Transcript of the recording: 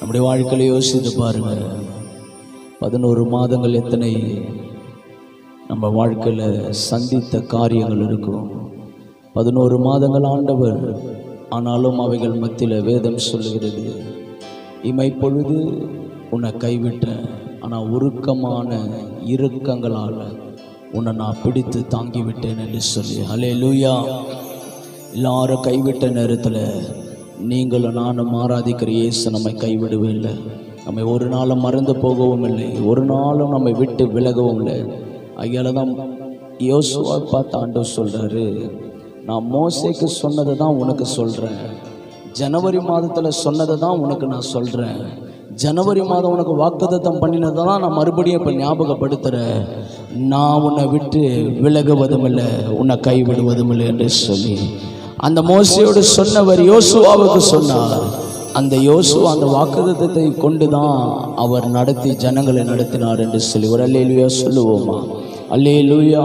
நம்முடைய வாழ்க்கையில யோசித்து பாருங்க, 11 மாதங்கள் எத்தனை நம்ம வாழ்க்கையில சந்தித்த காரியங்கள் இருக்கும். 11 மாதங்கள் ஆண்டவர், ஆனாலும் அவைகள் மத்தியில் வேதம் சொல்லுகிறது, இமைப்பொழுது உன்னை கைவிட்டேன், ஆனால் உருக்கமான இறுக்கங்களால் உன்னை நான் பிடித்து தாங்கிவிட்டேன் என்று சொல்லி. ஹல்லேலூயா. எல்லாரும் கைவிட்ட நேரத்தில் நீங்களும் நானும் ஆராதிக்கிற இயேசு நம்மை கைவிடவே இல்லை. நம்மை ஒரு நாளும் மறந்து போகவும் இல்லை, ஒரு நாளும் நம்மை விட்டு விலகவும் இல்லை. ஐயால தான் யோசுவா பார்த்து ஆண்டவர் சொல்கிறாரு, நான் மோசேக்கு சொன்னதை தான் உனக்கு சொல்கிறேன், ஜனவரி மாதத்தில் சொன்னதை தான் உனக்கு நான் சொல்கிறேன், ஜனவரி மாதம் உனக்கு வாக்குத்தத்தம் பண்ணினதை தான் நான் மறுபடியும் இப்போ ஞாபகப்படுத்துகிறேன். நான் உன்னை விட்டு விலகுவதும் இல்லை, உன்னை கைவிடுவதும் இல்லை என்று சொல்லி அந்த மோசேயோடு சொன்னவர் யோசுவாவுக்கு சொன்னார். அந்த யோசுவா அந்த வாக்குத்தத்தத்தை கொண்டு தான் அவர் நடத்தி ஜனங்களை நடத்தினார் என்று சொல்லி ஒரு அல்லேலூயா சொல்லுவோமா? அல்லேலூயா.